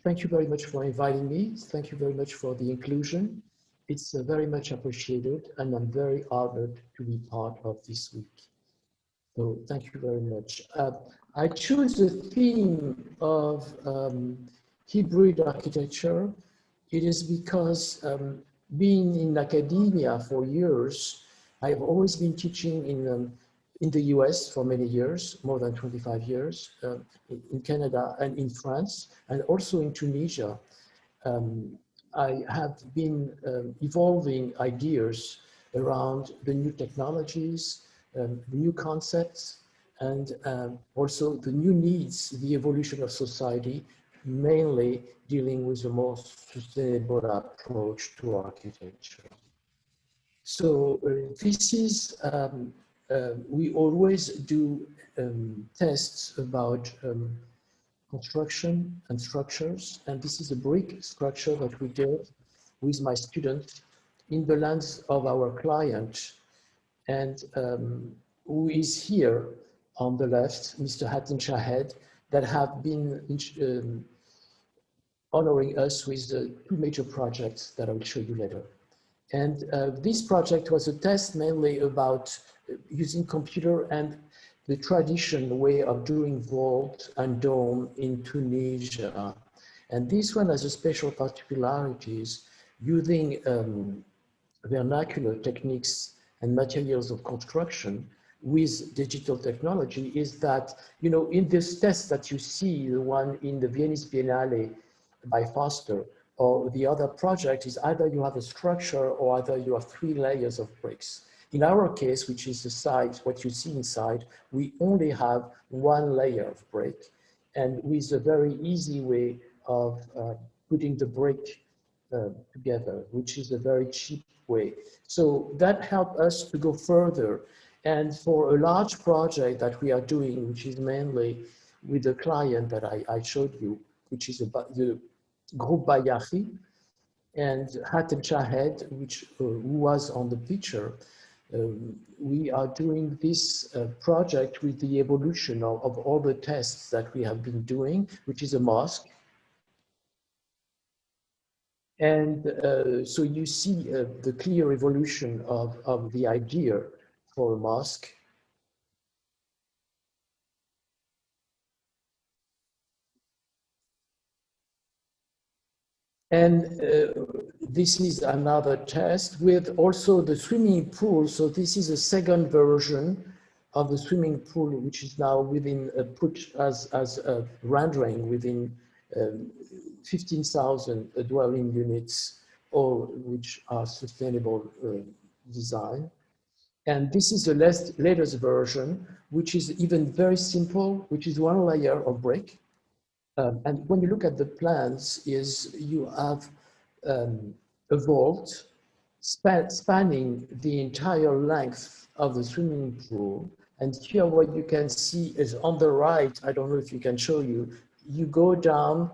Thank you very much for inviting me. Thank you very much for the inclusion. It's very much appreciated, and I'm very honored to be part of this week. So thank you very much. I chose the theme of hybrid architecture. It is because being in academia for years, I've always been teaching in the US for many years, more than 25 years, in Canada and in France, and also in Tunisia. I have been evolving ideas around the new technologies, the new concepts, and also the new needs, the evolution of society, mainly dealing with a more sustainable approach to architecture. So this is, we always do tests about construction and structures, and this is a brick structure that we did with my students in the lands of our client, and who is here on the left, Mr. Hatem Shahed, that have been honoring us with the two major projects that I will show you later. And this project was a test mainly about using computer and the traditional way of doing vault and dome in Tunisia. And this one has a special particularities using vernacular techniques and materials of construction with digital technology is that, you know, in this test that you see, the one in the Venice Biennale by Foster, or the other project is either you have a structure or either you have 3 layers of bricks. In our case, which is the side, what you see inside, we only have 1 layer of brick, and with a very easy way of putting the brick together, which is a very cheap way. So that helped us to go further. And for a large project that we are doing, which is mainly with the client that I showed you, which is about the Group Bayahi, and Hatem Shahed, which who was on the picture, we are doing this project with the evolution of all the tests that we have been doing, which is a mosque. And so you see the clear evolution of the idea for a mosque. And this is another test with also the swimming pool. So this is a second version of the swimming pool, which is now within put as a rendering within 15,000 dwelling units, all which are sustainable design. And this is the latest version, which is even very simple, which is 1 layer of brick. And when you look at the plans, you have a vault spanning the entire length of the swimming pool. And here what you can see is on the right, I don't know if you can show you, you go down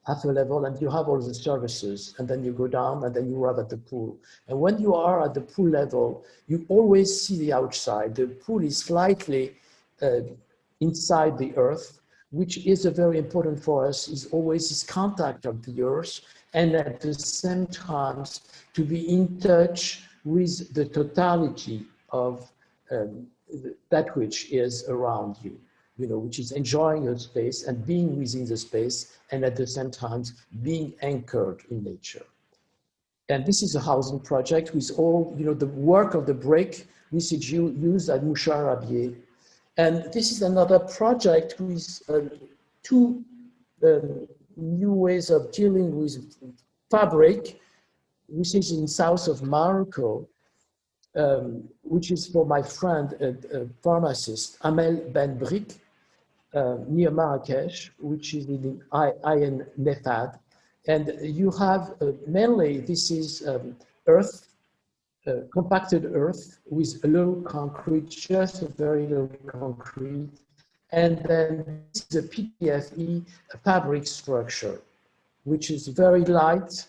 half a level and you have all the services, and then you go down and then you arrive at the pool. And when you are at the pool level, you always see the outside. The pool is slightly inside the earth, which is very important for us, is always this contact of the earth, and at the same time to be in touch with the totality of that which is around you, you know, which is enjoying your space and being within the space, and at the same time being anchored in nature. And this is a housing project with all, you know, the work of the brick, which is used at Moucharabieh. And this is another project with 2 new ways of dealing with fabric, which is in south of Morocco, which is for my friend, a pharmacist, Amel Ben Brik, near Marrakesh, which is in Ain Nefad. And you have mainly, this is earth, compacted earth with a little concrete, just a very little concrete. And then this is a PTFE fabric structure, which is very light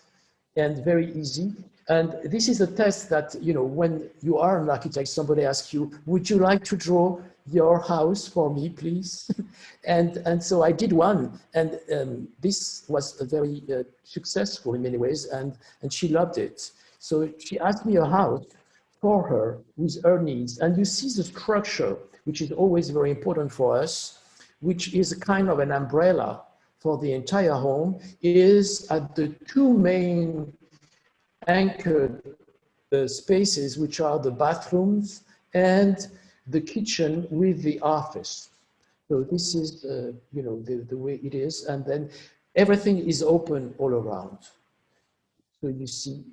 and very easy. And this is a test that, you know, when you are an architect, somebody asks you, would you like to draw your house for me, please? and so I did one, and this was very successful in many ways, and she loved it. So she asked me a house for her with her needs, and you see the structure, which is always very important for us, which is a kind of an umbrella for the entire home, is at the two main anchored spaces, which are the bathrooms and the kitchen with the office. So this is, you know, the way it is, and then everything is open all around. So you see,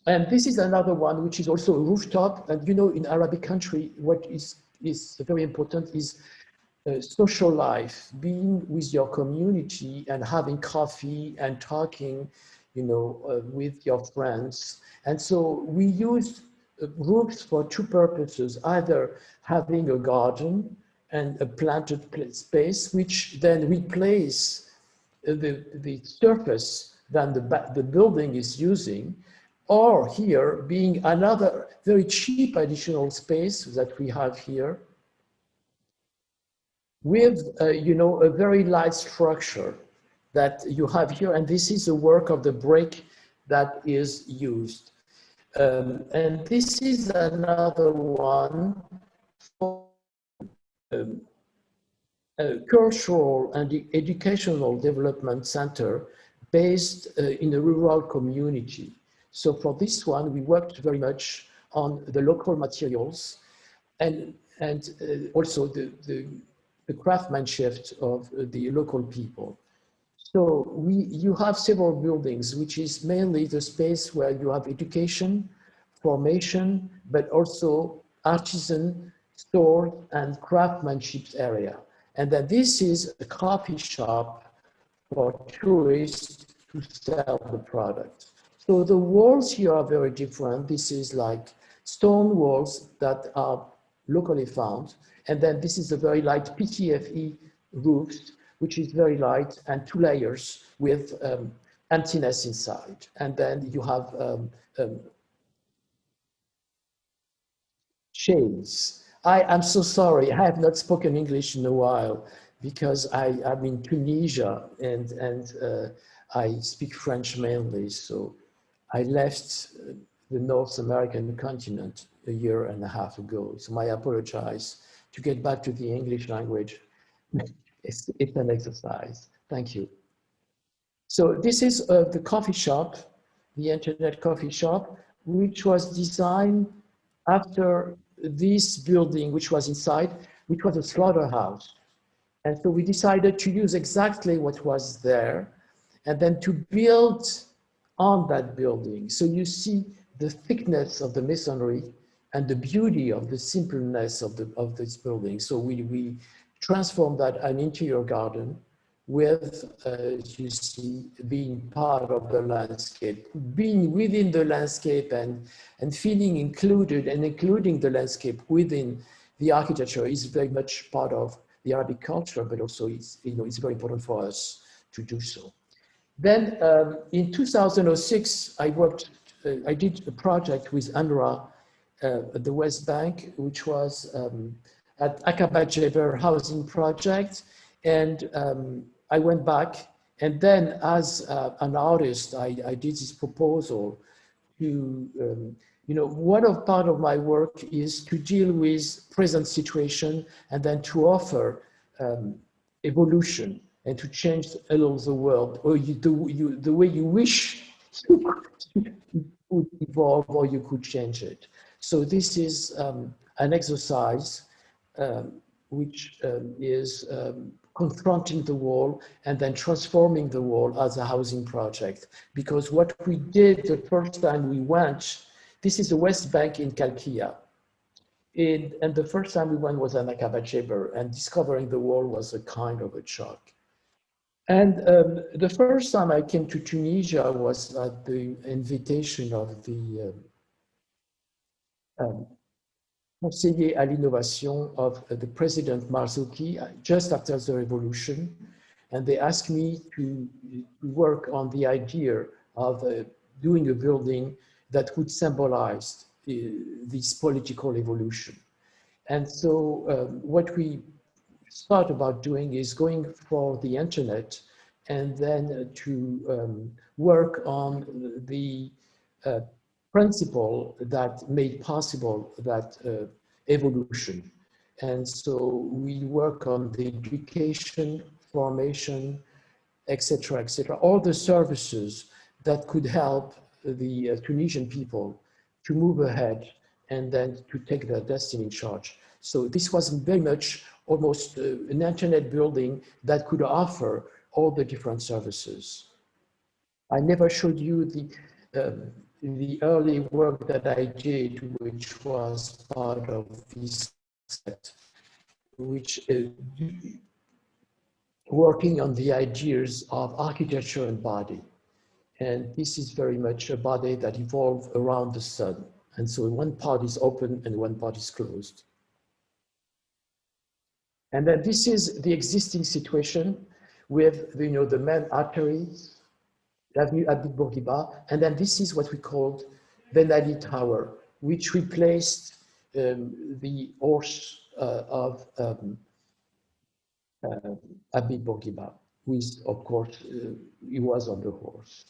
and this is another one, which is also a rooftop. And you know, in Arabic country, what is very important is social life, being with your community and having coffee and talking, you know, with your friends. And so we used roofs for two purposes, either having a garden and a planted space, which then replace the surface that the building is using, or here being another very cheap additional space that we have here with, you know, a very light structure that you have here. And this is the work of the brick that is used. And this is another one for a cultural and educational development center based in a rural community. So for this one, we worked very much on the local materials and also the craftsmanship of the local people. So you have several buildings, which is mainly the space where you have education, formation, but also artisan, store, and craftsmanship area. And then this is a coffee shop for tourists to sell the product. So the walls here are very different. This is like stone walls that are locally found. And then this is a very light PTFE roof, which is very light and 2 layers with emptiness inside. And then you have shades. I am so sorry, I have not spoken English in a while because I'm in Tunisia and I speak French mainly. So I left the North American continent a year and a half ago. So I apologize. To get back to the English language, it's an exercise. Thank you. So this is the coffee shop, the internet coffee shop, which was designed after this building, which was inside, which was a slaughterhouse. And so we decided to use exactly what was there and then to build on that building. So you see the thickness of the masonry and the beauty of the simpleness of this building. So we transformed that an interior garden with, as you see, being part of the landscape, being within the landscape and feeling included and including the landscape within the architecture is very much part of the Arabic culture, but also it's, you know, it's very important for us to do so. Then in 2006, I did a project with UNRWA at the West Bank, which was at Aqaba Jaber housing project. And I went back, and then as an artist, I did this proposal to, you know, part of my work is to deal with present situation and then to offer evolution and to change a little the world, or the way you wish you could evolve or you could change it. So this is an exercise which is confronting the wall and then transforming the wall as a housing project. Because what we did the first time we went, this is the West Bank in Kalkia. And the first time we went was at Aqaba Jaber, and discovering the wall was a kind of a shock. And the first time I came to Tunisia was at the invitation of the conseiller à l'innovation of the President Marzouki just after the revolution. And they asked me to work on the idea of doing a building that would symbolize this political evolution. And so what we thought about doing is going for the internet and then to work on the principle that made possible that evolution. And so we work on the education, formation, etc., all the services that could help the Tunisian people to move ahead and then to take their destiny in charge. So this was very much almost an internet building that could offer all the different services. I never showed you the early work that I did, which was part of this set, which working on the ideas of architecture and body. And this is very much a body that evolved around the sun. And so one part is open and one part is closed. And then this is the existing situation with, you know, the main arteries, Avenue Abid Bourguiba, and then this is what we called Ben Ali Tower, which replaced the horse of Abid Bourguiba, who is, of course, he was on the horse.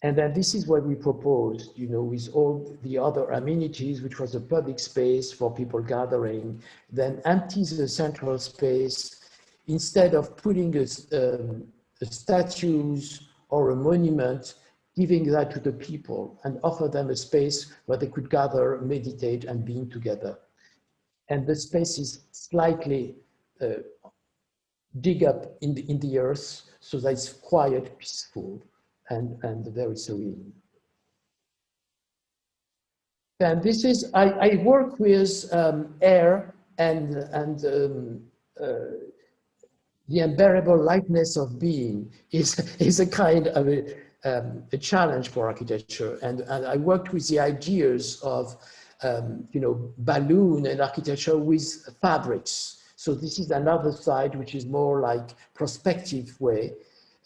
And then this is what we proposed, you know, with all the other amenities, which was a public space for people gathering, then empty the central space, instead of putting a statues or a monument, giving that to the people and offer them a space where they could gather, meditate, and being together. And the space is slightly dig up in the earth so that it's quiet, peaceful, and very serene. And this is, I work with air and the unbearable lightness of being is a kind of a challenge for architecture. And I worked with the ideas of, you know, balloon and architecture with fabrics. So this is another side, which is more like prospective way,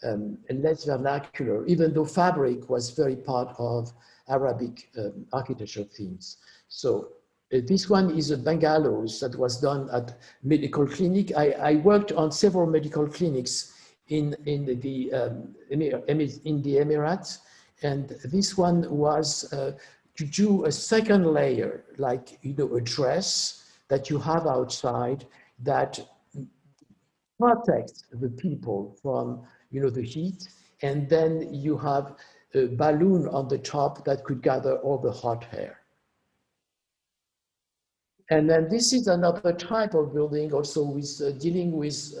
and less vernacular, even though fabric was very part of Arabic architecture themes. So this one is a bungalows that was done at medical clinic. I worked on several medical clinics in the Emirates, and this one was to do a second layer, like, you know, a dress that you have outside that protects the people from, you know, the heat, and then you have a balloon on the top that could gather all the hot air. And then this is another type of building, also with dealing with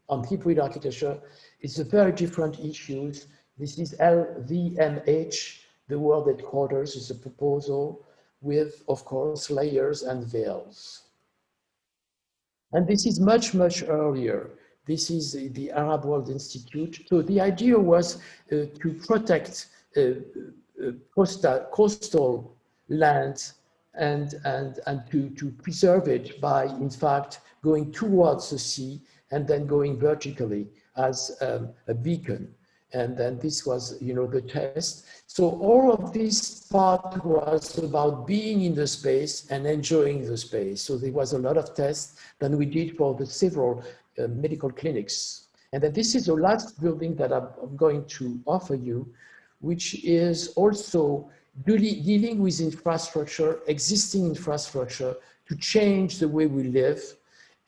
on hybrid architecture. It's a very different issues. This is LVMH, the World Headquarters, is a proposal with, of course, layers and veils. And this is much, much earlier. This is the Arab World Institute. So the idea was to protect coastal land and to preserve it by, in fact, going towards the sea and then going vertically as a beacon. And then this was, you know, the test. So all of this part was about being in the space and enjoying the space. So there was a lot of tests that we did for the several medical clinics. And then this is the last building that I'm going to offer you, which is also dealing with infrastructure, existing infrastructure, to change the way we live,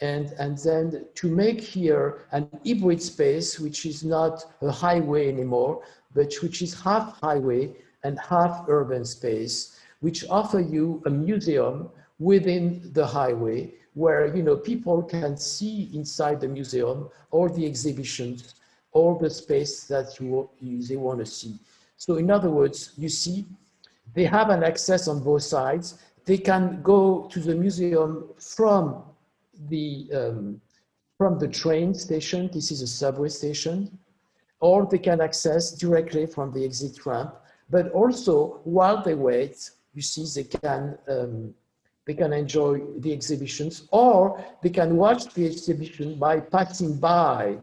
and then to make here an hybrid space, which is not a highway anymore, but which is half highway and half urban space, which offer you a museum within the highway, where, you know, people can see inside the museum all the exhibitions, all the space that they want to see. So in other words, you see, they have an access on both sides. They can go to the museum from the train station. This is a subway station, or they can access directly from the exit ramp. But also, while they wait, you see, they can enjoy the exhibitions, or they can watch the exhibition by passing by,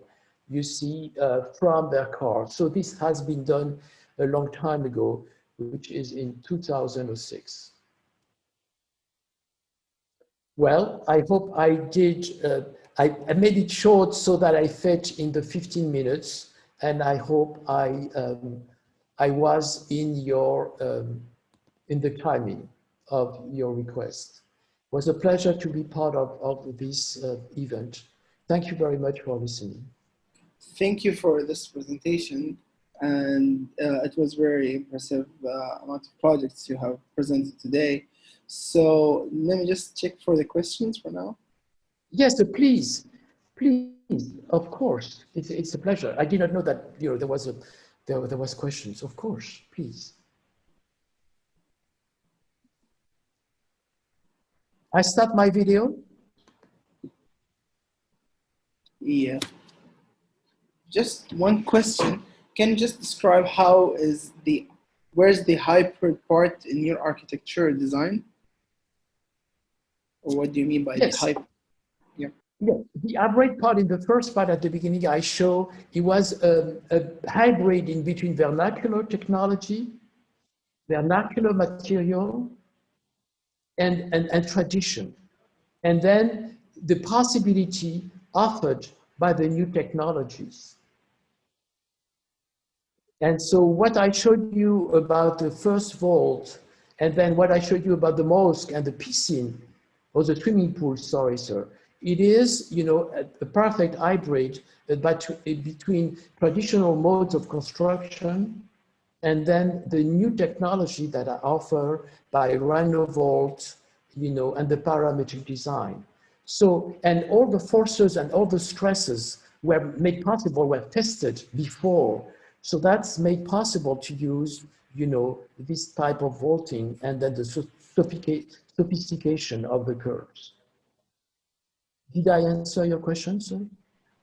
you see, from their car. So this has been done a long time ago, which is in 2006. Well, I hope I did. I made it short so that I fit in the 15 minutes, and I hope I was in your in the timing of your request. It was a pleasure to be part of this event. Thank you very much for listening. Thank you for this presentation, and it was very impressive amount of projects you have presented today. So let me just check for the questions for now. Yes, please, of course. It's a pleasure. I did not know that there was questions. Of course, please. I start my video. Yeah. Just one question. Can you just describe where's the hybrid part in your architecture design? Or what do you mean by the hybrid? Yeah. Yeah, the hybrid part in the first part at the beginning I show, it was a hybrid in between vernacular technology, vernacular material, and tradition. And then the possibility offered by the new technologies. And so what I showed you about the first vault, and then what I showed you about the mosque and the piscine, or the swimming pool, sorry, sir. It is, a perfect hybrid between traditional modes of construction and then the new technology that are offered by RhinoVault, and the parametric design. So, and all the forces and all the stresses were made possible, were tested before. So that's made possible to use, this type of vaulting and then the sophistication of the curves. Did I answer your question, sir?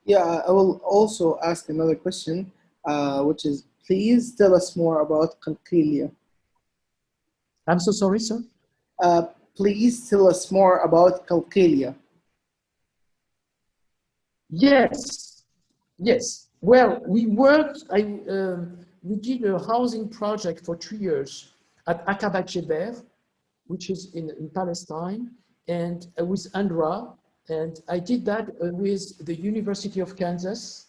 Yeah, I will also ask another question, which is, please tell us more about Qalqilia. I'm so sorry, sir. Please tell us more about Qalqilia. Yes. Well, we worked, we did a housing project for 2 years at Aqaba Jeber, which is in Palestine, and with UNRWA. And I did that with the University of Kansas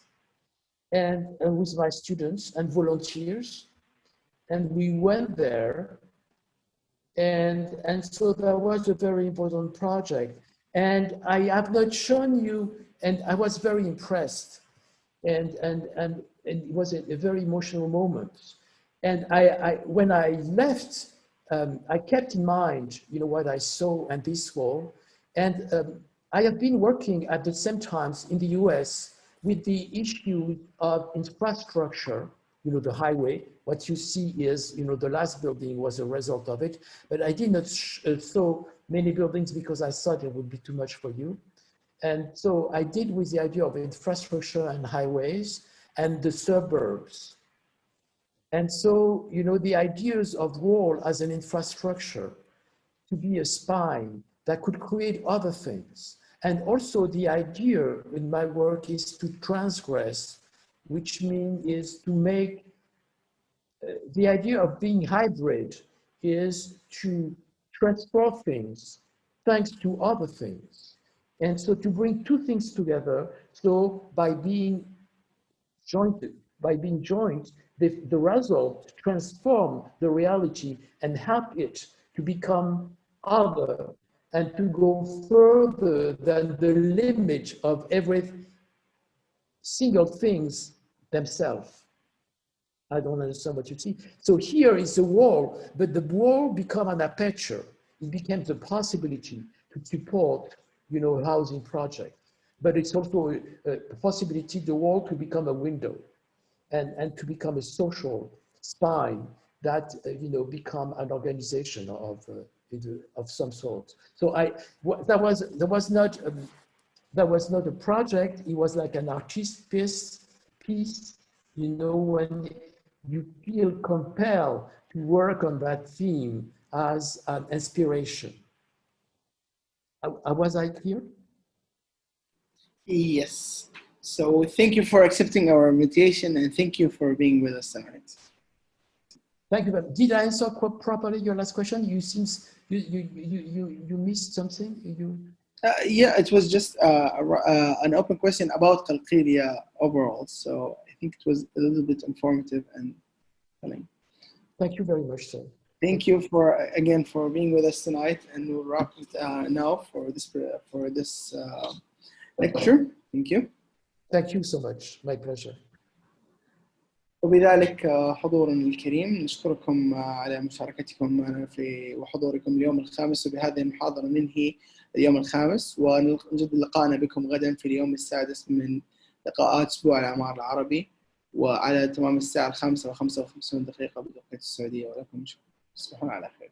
and with my students and volunteers. And we went there. And so that was a very important project. And I have not shown you, and I was very impressed. And it was a very emotional moment. And when I left, I kept in mind, what I saw and this wall. And I have been working at the same times in the US with the issue of infrastructure, the highway. What you see is, the last building was a result of it, but I did not show many buildings because I thought it would be too much for you. And so I did with the idea of infrastructure and highways and the suburbs. And so, the ideas of wall as an infrastructure to be a spine that could create other things. And also the idea in my work is to transgress, which means is to make, the idea of being hybrid is to transfer things thanks to other things. And so to bring two things together, so by being joined, the result transform the reality and help it to become other and to go further than the limit of every single things themselves. I don't understand what you see. So here is the wall, but the wall become an aperture. It became the possibility to support, housing project. But it's also a possibility, the wall to become a window and to become a social spine that, become an organization of some sort. So that was not a project. It was like an artist piece, when you feel compelled to work on that theme as an inspiration. Was I clear? Yes. So thank you for accepting our invitation and thank you for being with us tonight. Thank you. Did I answer properly your last question? You missed something? Yeah, it was just an open question about Qalqilia overall. So I think it was a little bit informative and telling. Thank you very much, sir. Thank you for again for being with us tonight, and we'll wrap it now for this lecture. Thank you. Thank you so much. My pleasure. وبذلك حضورنا الكريم نشكركم على مشاركتكم معنا وحضوركم اليوم الخامس، وبهذه المحاضرة ننهي اليوم الخامس، ونجد لقاءنا بكم غدا في اليوم السادس من لقاءات أسبوع العمارة العربي، وعلى تمام الساعة 5:55 بتوقيت السعودية. ولكم تصبحون على خير.